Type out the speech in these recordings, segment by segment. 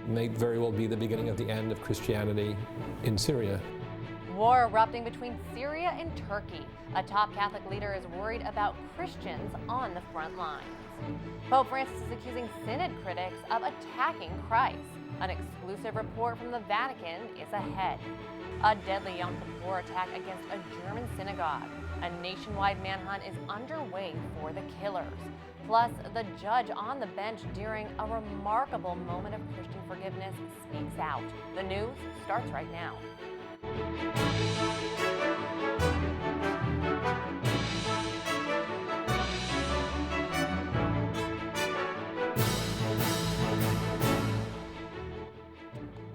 may very well be the beginning of the end of Christianity in Syria. War erupting between Syria and Turkey. A top Catholic leader is worried about Christians on the front lines. Pope Francis is accusing Synod critics of attacking Christ. An exclusive report from the Vatican is ahead. A deadly Yom Kippur attack against a German synagogue. A nationwide manhunt is underway for the killers. Plus, the judge on the bench during a remarkable moment of Christian forgiveness speaks out. The news starts right now.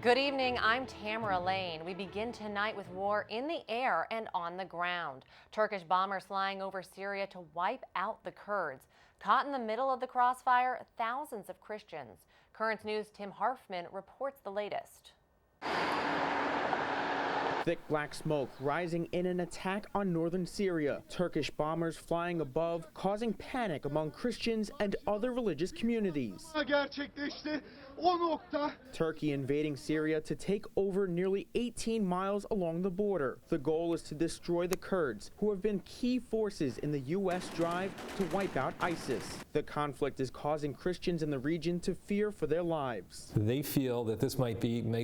Good evening, I'm Tamara Lane. We begin tonight with war in the air and on the ground. Turkish bombers flying over Syria to wipe out the Kurds. Caught in the middle of the crossfire, thousands of Christians. Currents News' Tim Harfman reports the latest. Thick black smoke rising in an attack on northern Syria. Turkish bombers flying above, causing panic among Christians and other religious communities. Turkey invading Syria to take over nearly 18 miles along the border. The goal is to destroy the Kurds, who have been key forces in the U.S. drive to wipe out ISIS. The conflict is causing Christians in the region to fear for their lives. They feel that this may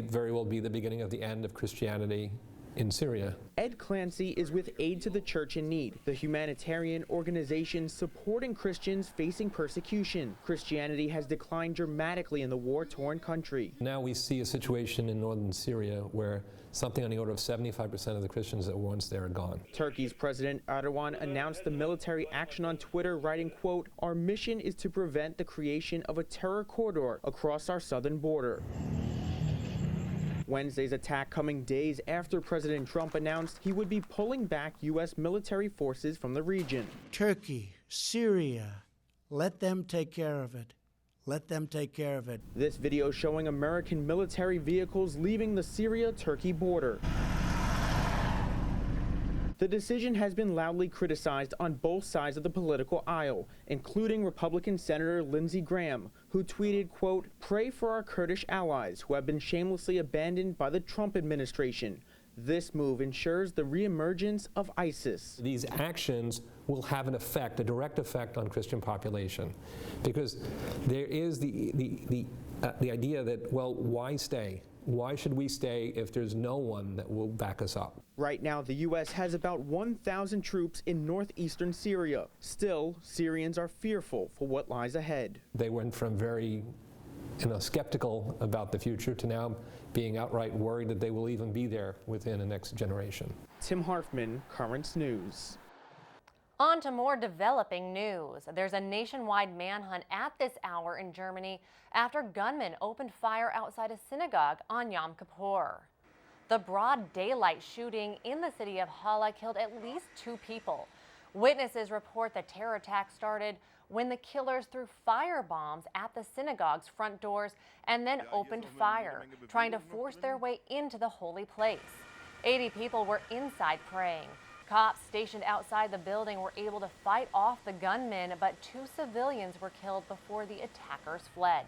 very well be the beginning of the end of Christianity in Syria. Ed Clancy is with Aid to the Church in Need, the humanitarian organization supporting Christians facing persecution. Christianity has declined dramatically in the war-torn country. Now we see a situation in northern Syria where something on the order of 75% of the Christians that were once there are gone. Turkey's President Erdogan announced the military action on Twitter, writing, quote, "Our mission is to prevent the creation of a terror corridor across our southern border." Wednesday's attack coming days after President Trump announced he would be pulling back U.S. military forces from the region. Turkey, Syria, let them take care of it. Let them take care of it. This video showing American military vehicles leaving the Syria-Turkey border. The decision has been loudly criticized on both sides of the political aisle, including Republican Senator Lindsey Graham, who tweeted, quote, "Pray for our Kurdish allies who have been shamelessly abandoned by the Trump administration. This move ensures the reemergence of ISIS." These actions will have an effect, a direct effect on Christian population, because there is the idea that, well, why stay? Why should we stay if there's no one that will back us up? Right now, the U.S. has about 1,000 troops in northeastern Syria. Still, Syrians are fearful for what lies ahead. They went from very skeptical about the future to now being outright worried that they will even be there within the next generation. Tim Harfman, Currents News. On to more developing news. There's a nationwide manhunt at this hour in Germany after gunmen opened fire outside a synagogue on Yom Kippur. The broad daylight shooting in the city of Halle killed at least 2 people. Witnesses report the terror attack started when the killers threw fire bombs at the synagogue's front doors and then opened fire, trying to force their way into the holy place. 80 people were inside praying. Cops stationed outside the building were able to fight off the gunmen, but 2 civilians were killed before the attackers fled.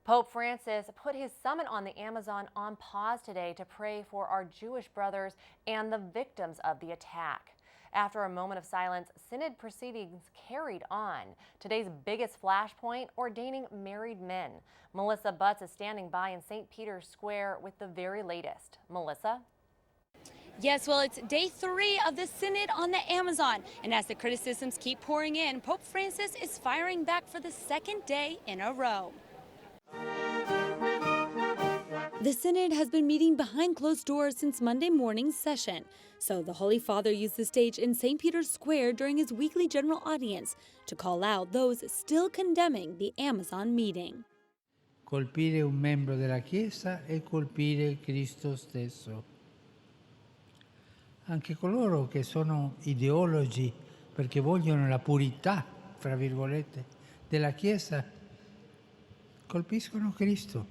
Pope Francis put his summit on the Amazon on pause today to pray for our Jewish brothers and the victims of the attack. After a moment of silence, Synod proceedings carried on. Today's biggest flashpoint, ordaining married men. Melissa Butts is standing by in St. Peter's Square with the very latest. Melissa? Yes, well, it's day 3 of the Synod on the Amazon. And as the criticisms keep pouring in, Pope Francis is firing back for the 2nd day in a row. The Synod has been meeting behind closed doors since Monday morning's session. So the Holy Father used the stage in St. Peter's Square during his weekly general audience to call out those still condemning the Amazon meeting. Colpire un membro della Chiesa è colpire Cristo stesso. Anche coloro che sono ideologi perché vogliono la purità, fra virgolette, della Chiesa, colpiscono Cristo.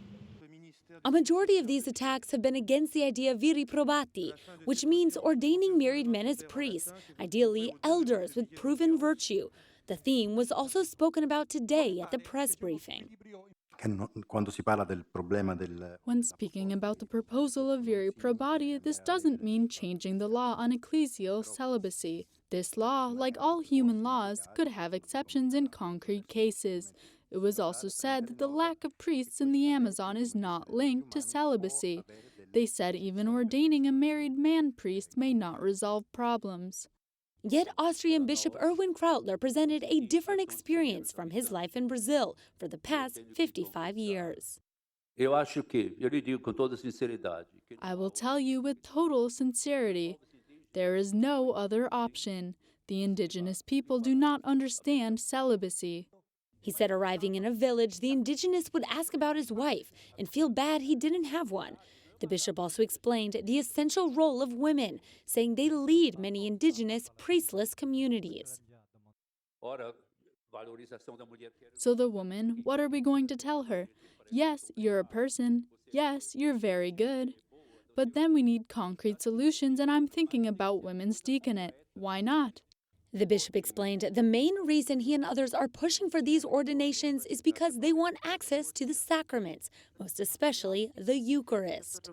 A majority of these attacks have been against the idea of viri probati, which means ordaining married men as priests, ideally elders with proven virtue. The theme was also spoken about today at the press briefing. quando si parla del problema del... When speaking about the proposal of viri probati, this doesn't mean changing the law on ecclesial celibacy. This law, like all human laws, could have exceptions in concrete cases. It was also said that the lack of priests in the Amazon is not linked to celibacy. They said even ordaining a married man priest may not resolve problems. Yet Austrian Bishop Erwin Krautler presented a different experience from his life in Brazil for the past 55 years. I will tell you with total sincerity, there is no other option. The indigenous people do not understand celibacy. He said arriving in a village, the indigenous would ask about his wife and feel bad he didn't have one. The bishop also explained the essential role of women, saying they lead many indigenous priestless communities. So the woman, what are we going to tell her? Yes, you're a person. Yes, you're very good. But then we need concrete solutions, and I'm thinking about women's deaconate. Why not? The bishop explained the main reason he and others are pushing for these ordinations is because they want access to the sacraments, most especially the Eucharist.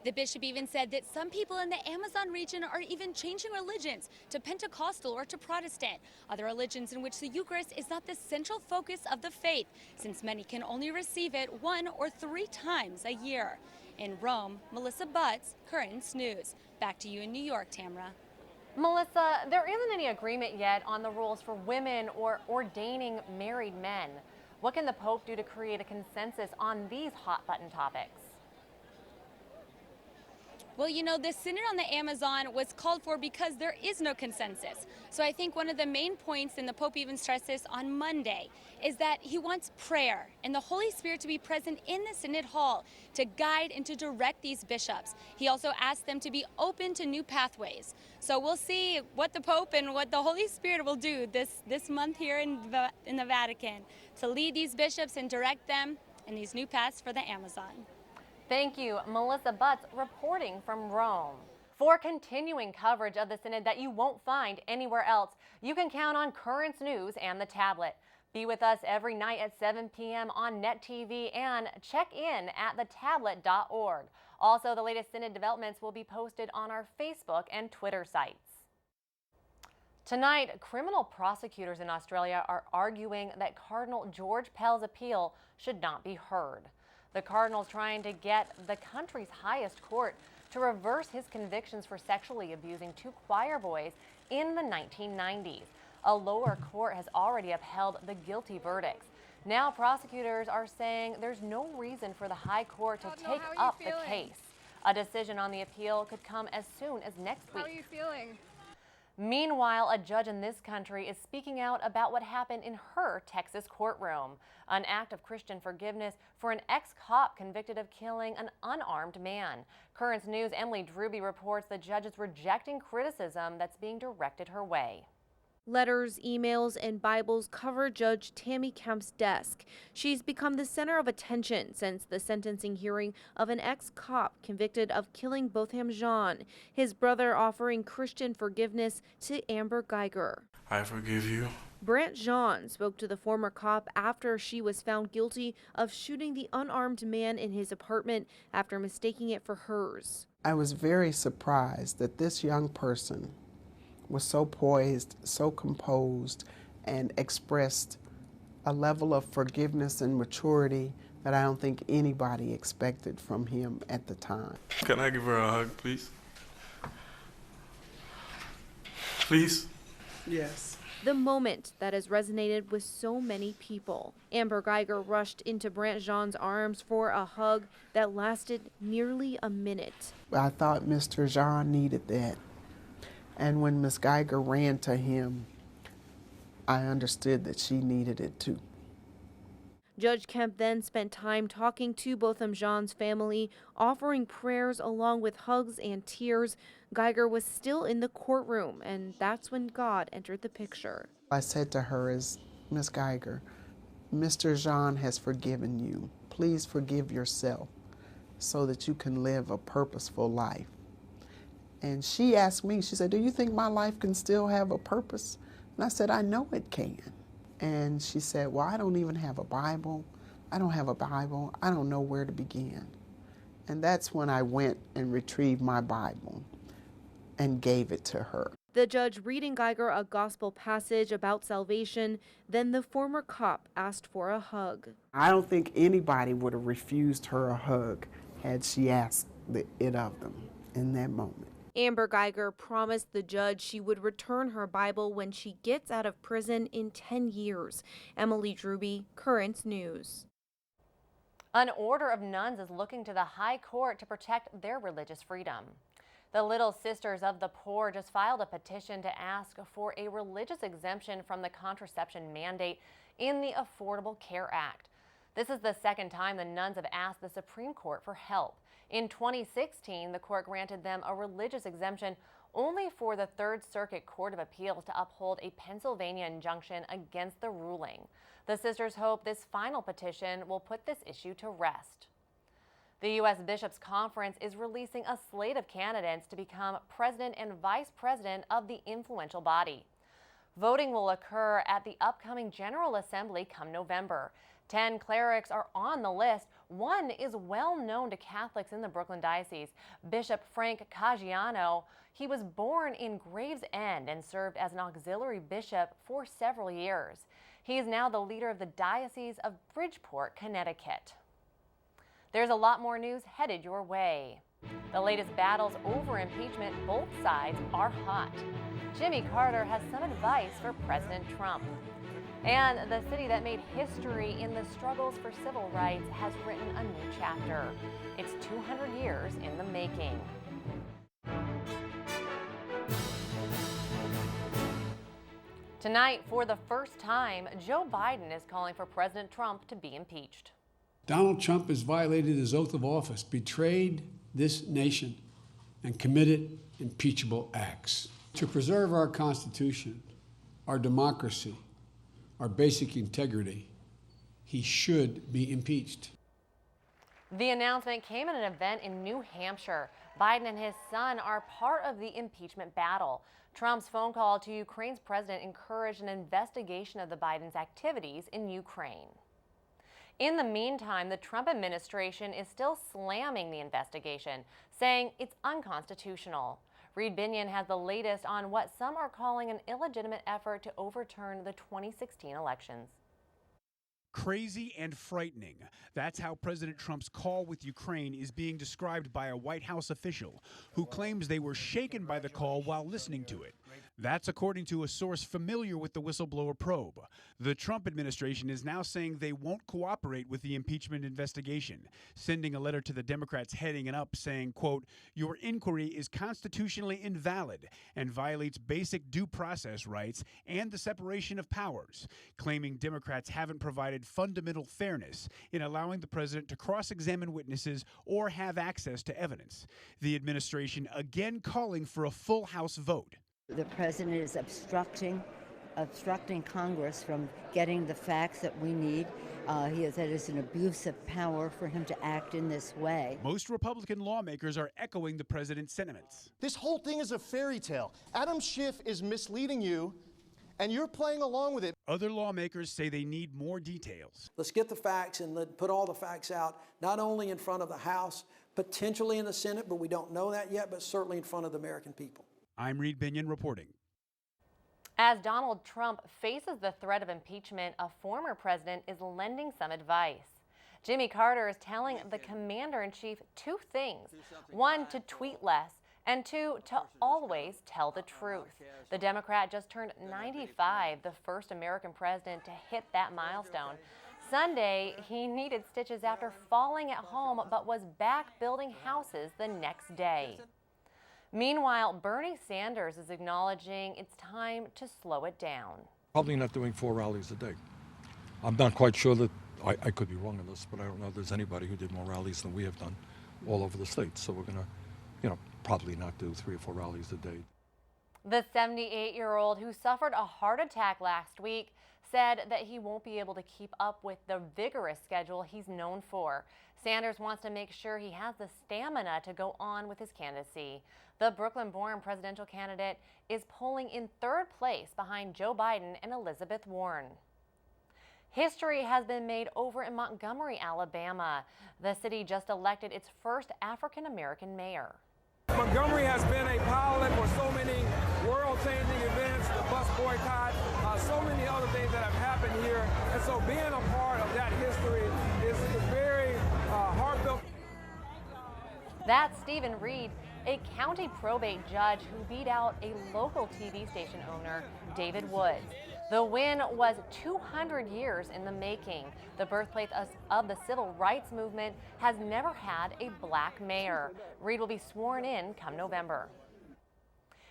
The bishop even said that some people in the Amazon region are even changing religions to Pentecostal or to Protestant, other religions in which the Eucharist is not the central focus of the faith, since many can only receive it 1 or 3 times a year. In Rome, Melissa Butts, Currents News. Back to you in New York, Tamra. Melissa, there isn't any agreement yet on the rules for women or ordaining married men. What can the Pope do to create a consensus on these hot-button topics? Well, you know, the Synod on the Amazon was called for because there is no consensus. So I think one of the main points, and the Pope even stressed this on Monday, is that he wants prayer and the Holy Spirit to be present in the Synod Hall to guide and to direct these bishops. He also asked them to be open to new pathways. So we'll see what the Pope and what the Holy Spirit will do this month here in the Vatican to lead these bishops and direct them in these new paths for the Amazon. Thank you, Melissa Butts, reporting from Rome. For continuing coverage of the Synod that you won't find anywhere else, you can count on Currents News and the tablet. Be with us every night at 7 p.m. on Net TV and check in at thetablet.org. Also, the latest Synod developments will be posted on our Facebook and Twitter sites. Tonight, criminal prosecutors in Australia are arguing that Cardinal George Pell's appeal should not be heard. The Cardinal's trying to get the country's highest court to reverse his convictions for sexually abusing 2 choir boys in the 1990s. A lower court has already upheld the guilty verdicts. Now prosecutors are saying there's no reason for the High Court to take up the case. A decision on the appeal could come as soon as next week. How are you feeling? Meanwhile, a judge in this country is speaking out about what happened in her Texas courtroom, an act of Christian forgiveness for an ex-cop convicted of killing an unarmed man. Currents News' Emily Drewby reports the judge is rejecting criticism that's being directed her way. Letters, emails, and Bibles cover Judge Tammy Kemp's desk. She's become the center of attention since the sentencing hearing of an ex-cop convicted of killing Botham Jean, his brother offering Christian forgiveness to Amber Geiger. I forgive you. Brant Jean spoke to the former cop after she was found guilty of shooting the unarmed man in his apartment after mistaking it for hers. I was very surprised that this young person was so poised, so composed, and expressed a level of forgiveness and maturity that I don't think anybody expected from him at the time. Can I give her a hug, please? Please? Yes. The moment that has resonated with so many people. Amber Geiger rushed into Brant Jean's arms for a hug that lasted nearly a minute. I thought Mr. Jean needed that. And when Ms. Geiger ran to him, I understood that she needed it too. Judge Kemp then spent time talking to Botham Jean's family, offering prayers along with hugs and tears. Geiger was still in the courtroom, and that's when God entered the picture. I said to her, as Ms. Geiger, Mr. Jean has forgiven you. Please forgive yourself so that you can live a purposeful life. And she asked me, she said, do you think my life can still have a purpose? And I said, I know it can. And she said, well, I don't even have a Bible. I don't have a Bible. I don't know where to begin. And that's when I went and retrieved my Bible and gave it to her. The judge reading Geiger a gospel passage about salvation, then the former cop asked for a hug. I don't think anybody would have refused her a hug had she asked it of them in that moment. Amber Geiger promised the judge she would return her Bible when she gets out of prison in 10 years. Emily Druby, Currents News. An order of nuns is looking to the High Court to protect their religious freedom. The Little Sisters of the Poor just filed a petition to ask for a religious exemption from the contraception mandate in the Affordable Care Act. This is the second time the nuns have asked the Supreme Court for help. In 2016, the court granted them a religious exemption only for the Third Circuit Court of Appeals to uphold a Pennsylvania injunction against the ruling. The sisters hope this final petition will put this issue to rest. The U.S. Bishops' Conference is releasing a slate of candidates to become president and vice president of the influential body. Voting will occur at the upcoming General Assembly come November. 10 clerics are on the list. One is well known to Catholics in the Brooklyn Diocese, Bishop Frank Caggiano. He was born in Gravesend and served as an auxiliary bishop for several years. He is now the leader of the Diocese of Bridgeport, Connecticut. There's a lot more news headed your way. The latest battles over impeachment, both sides are hot. Jimmy Carter has some advice for President Trump. And the city that made history in the struggles for civil rights has written a new chapter. It's 200 years in the making. Tonight, for the first time, Joe Biden is calling for President Trump to be impeached. Donald Trump has violated his oath of office, betrayed this nation, and committed impeachable acts. To preserve our Constitution, our democracy, our basic integrity, he should be impeached. The announcement came at an event in New Hampshire. Biden and his son are part of the impeachment battle. Trump's phone call to Ukraine's president encouraged an investigation of the Biden's activities in Ukraine. In the meantime, the Trump administration is still slamming the investigation, saying it's unconstitutional. Reed Binion has the latest on what some are calling an illegitimate effort to overturn the 2016 elections. Crazy and frightening. That's how President Trump's call with Ukraine is being described by a White House official who claims they were shaken by the call while listening to it. That's according to a source familiar with the whistleblower probe. The Trump administration is now saying they won't cooperate with the impeachment investigation, sending a letter to the Democrats heading it up saying, quote, "Your inquiry is constitutionally invalid and violates basic due process rights and the separation of powers," claiming Democrats haven't provided fundamental fairness in allowing the president to cross-examine witnesses or have access to evidence. The administration again calling for a full House vote. The president is obstructing Congress from getting the facts that we need. That is an abuse of power for him to act in this way. Most Republican lawmakers are echoing the president's sentiments. This whole thing is a fairy tale. Adam Schiff is misleading you, and you're playing along with it. Other lawmakers say they need more details. Let's get the facts and put all the facts out, not only in front of the House, potentially in the Senate, but we don't know that yet, but certainly in front of the American people. I'm Reed Binion reporting. As Donald Trump faces the threat of impeachment, a former president is lending some advice. Jimmy Carter is telling the commander-in-chief two things. One, to tweet less, and two, to always tell the truth. The Democrat just turned 95, the first American president to hit that milestone. Sunday, he needed stitches after falling at home, but was back building houses the next day. Meanwhile, Bernie Sanders is acknowledging it's time to slow it down. Probably not doing 4 rallies a day. I'm not quite sure that, I could be wrong on this, but I don't know if there's anybody who did more rallies than we have done all over the state. So we're going to, probably not do 3 or 4 rallies a day. The 78-year-old who suffered a heart attack last week said that he won't be able to keep up with the vigorous schedule he's known for. Sanders wants to make sure he has the stamina to go on with his candidacy. The Brooklyn-born presidential candidate is polling in 3rd place behind Joe Biden and Elizabeth Warren. History has been made over in Montgomery, Alabama. The city just elected its first African-American mayor. Montgomery has been a pilot for so many world-changing events, the bus boycott, so many other things that have happened here. And so being a part of that history is very heartfelt. That's Stephen Reed, a county probate judge who beat out a local TV station owner, David Woods. The win was 200 years in the making. The birthplace of the civil rights movement has never had a black mayor. Reed will be sworn in come November.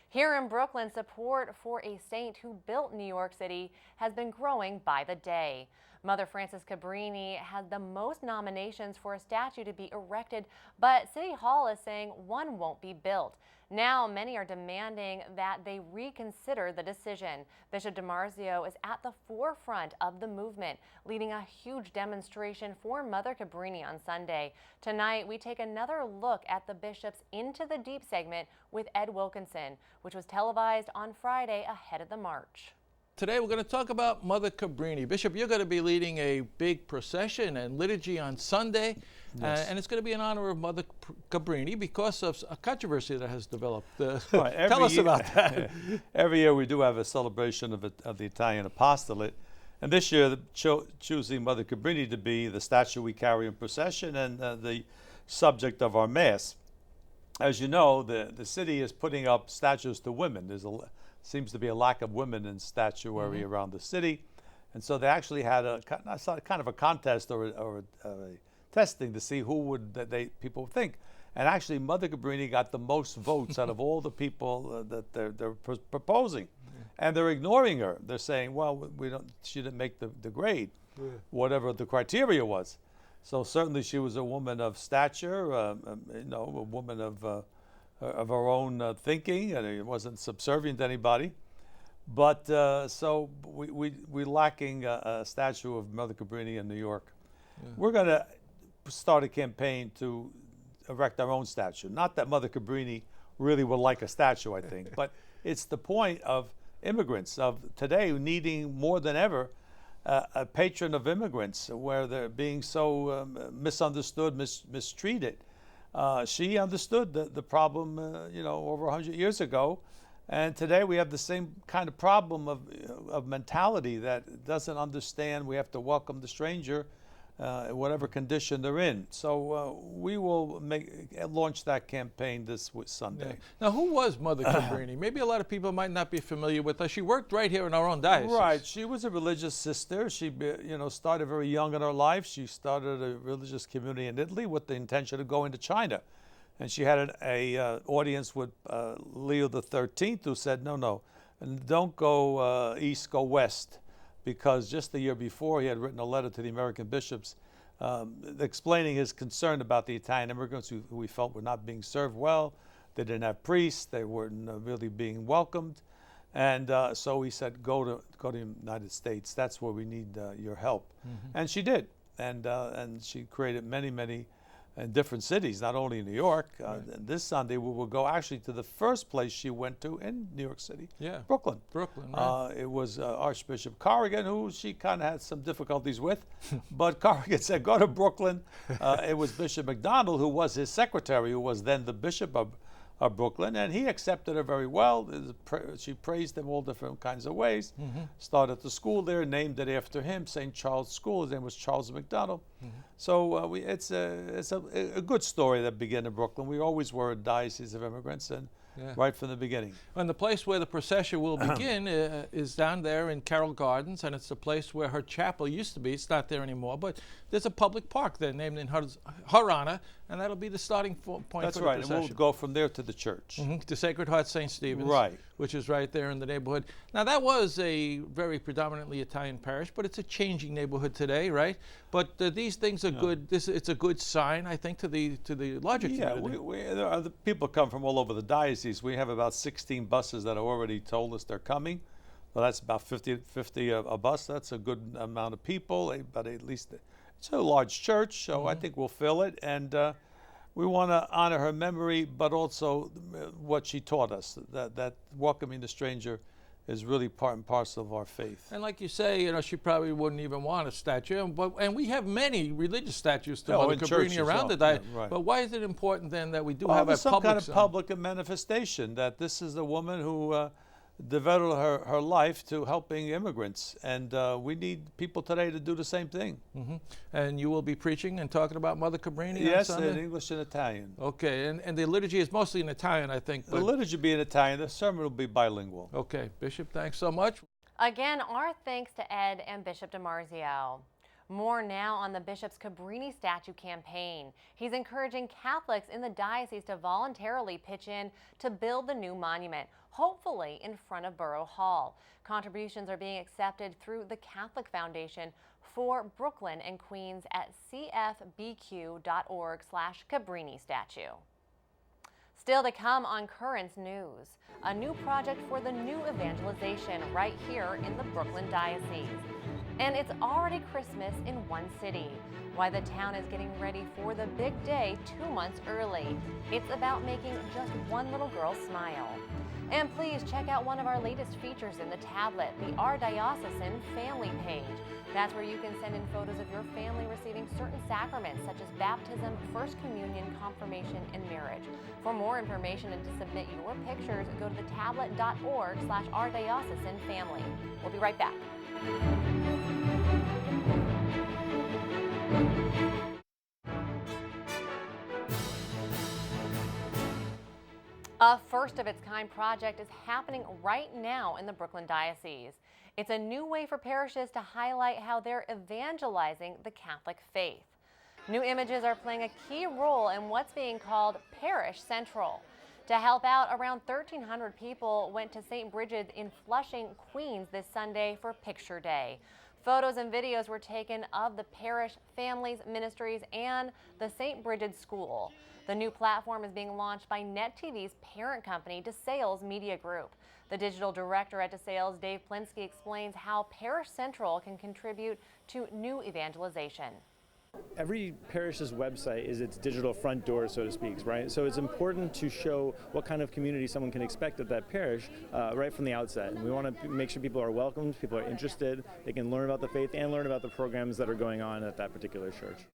Here in Brooklyn, support for a saint who built New York City has been growing by the day. Mother Cabrini has the most nominations for a statue to be erected, but City Hall is saying one won't be built. Now, many are demanding that they reconsider the decision. Bishop DiMarzio is at the forefront of the movement, leading a huge demonstration for Mother Cabrini on Sunday. Tonight, we take another look at the bishop's Into the Deep segment with Ed Wilkinson, which was televised on Friday ahead of the march. Today we're going to talk about Mother Cabrini. Bishop, you're going to be leading a big procession and liturgy on Sunday, and it's going to be in honor of Mother Cabrini because of a controversy that has developed. Tell us about that. Every year we do have a celebration of the Italian apostolate, and this year choosing Mother Cabrini to be the statue we carry in procession and the subject of our Mass. As you know, the city is putting up statues to women. Seems to be a lack of women in statuary around the city, and so they actually had kind of a contest or a testing to see who people think, and actually Mother Cabrini got the most votes out of all the people that they're proposing, and they're ignoring her. They're saying, well, she didn't make the grade, whatever the criteria was. So certainly she was a woman of stature, a woman of her own thinking, and it wasn't subservient to anybody. But so we're lacking a statue of Mother Cabrini in New York. Yeah. We're going to start a campaign to erect our own statue. Not that Mother Cabrini really would like a statue, I think, but it's the point of immigrants of today needing more than ever a patron of immigrants, where they're being so misunderstood, mistreated. She understood the problem, over 100 years ago, and today we have the same kind of problem of mentality that doesn't understand we have to welcome the stranger, whatever condition they're in. So we will launch that campaign this Sunday. Yeah. Now, who was Mother Cabrini? Maybe a lot of people might not be familiar with her. She worked right here in our own diocese. Right. She was a religious sister. She, started very young in her life. She started a religious community in Italy with the intention of going to China. And she had an audience with Leo XIII, who said, no, don't go east, go west. Because just the year before, he had written a letter to the American bishops explaining his concern about the Italian immigrants who he felt were not being served well. They didn't have priests. They weren't really being welcomed. And so he said, go to the United States. That's where we need your help. And she did. And she created many in different cities, not only in New York. This Sunday we will go actually to the first place she went to in New York City, Brooklyn. Right. It was Archbishop Corrigan, who she kind of had some difficulties with, but Corrigan said, go to Brooklyn. It was Bishop McDonald, who was his secretary, who was then the Bishop of Brooklyn, and he accepted her very well. She praised him all different kinds of ways. Started the school there, named it after him, St. Charles School. His name was Charles McDonald. So it's a good story that began in Brooklyn. We always were a diocese of immigrants, and right from the beginning. And the place where the procession will begin is down there in Carroll Gardens, and it's the place where her chapel used to be. It's not there anymore, but there's a public park there named in her honor, and that'll be the starting point for the procession. That's right, and we'll go from there to the church. To Sacred Heart St. Stephen's, right, which is right there in the neighborhood. Now, that was a very predominantly Italian parish, but it's a changing neighborhood today, right? But these things are good. It's a good sign, I think, to the larger community. Yeah, the people come from all over the diocese. We have about 16 buses that have already told us they're coming. Well, that's about 50 a bus. That's a good amount of people, but at least it's a large church, so I think we'll fill it. And we want to honor her memory, but also what she taught us, that welcoming the stranger is really part and parcel of our faith. And like you say, you know, she probably wouldn't even want a statue. And we have many religious statues to Mother in Cabrini churches, around the diocese. yeah, right. But why is it important then that we do Well, have a there's some public kind of sign? public manifestation that this is a woman who devoted her life to helping immigrants, and we need people today to do the same thing. And you will be preaching and talking about Mother Cabrini Yes, on Sunday? in English and Italian. Okay, and the liturgy is mostly in Italian, I think. The liturgy will be in Italian. The sermon will be bilingual. Okay, Bishop, thanks so much. Again, our thanks to Ed and Bishop DiMarzio. More now on the Bishop's Cabrini statue campaign. He's encouraging Catholics in the diocese to voluntarily pitch in to build the new monument, hopefully in front of Borough Hall. Contributions are being accepted through the Catholic Foundation for Brooklyn and Queens at cfbq.org/Cabrini statue. Still to come on Currents News, a new project for the new evangelization right here in the Brooklyn Diocese. And it's already Christmas in one city. Why the town is getting ready for the big day 2 months early. It's about making just one little girl smile. And please check out one of our latest features in the tablet, the Our Diocesan Family page. That's where you can send in photos of your family receiving certain sacraments such as baptism, first communion, confirmation, and marriage. For more information and to submit your pictures, go to thetablet.org/OurDiocesanFamily. We'll be right back. A first-of-its-kind project is happening right now in the Brooklyn Diocese. It's a new way for parishes to highlight how they're evangelizing the Catholic faith. New images are playing a key role in what's being called Parish Central. To help out, around 1,300 people went to St. Bridget's in Flushing, Queens this Sunday for Picture Day. Photos and videos were taken of the parish, families, ministries, and the St. Bridget's School. The new platform is being launched by NetTV's parent company, DeSales Media Group. The digital director at DeSales, Dave Plinsky, explains how Parish Central can contribute to new evangelization. Every parish's website is its digital front door, so to speak, right? So it's important to show what kind of community someone can expect at that parish right from the outset. And we want to make sure people are welcomed, people are interested, they can learn about the faith and learn about the programs that are going on at that particular church.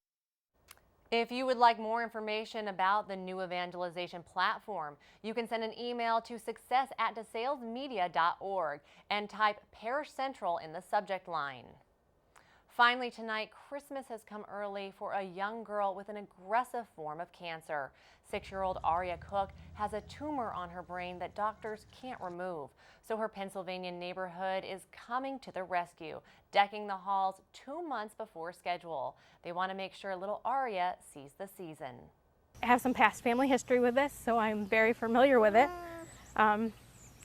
If you would like more information about the new evangelization platform, you can send an email to success@desalesmedia.org and type Parish Central in the subject line. Finally tonight, Christmas has come early for a young girl with an aggressive form of cancer. 6-year-old Aria Cook has a tumor on her brain that doctors can't remove. So her Pennsylvania neighborhood is coming to the rescue, decking the halls 2 months before schedule. They want to make sure little Aria sees the season. I have some past family history with this, so I'm very familiar with it.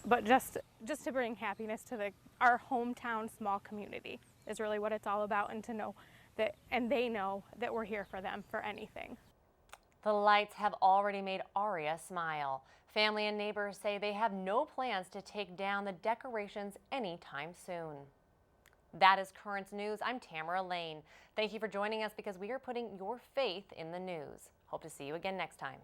But just to bring happiness to our hometown small community is really what it's all about, and to know that, and they know that we're here for them for anything. The lights have already made Aria smile. Family and neighbors say they have no plans to take down the decorations anytime soon. That is Currents News. I'm Tamara Lane. Thank you for joining us because we are putting your faith in the news. Hope to see you again next time.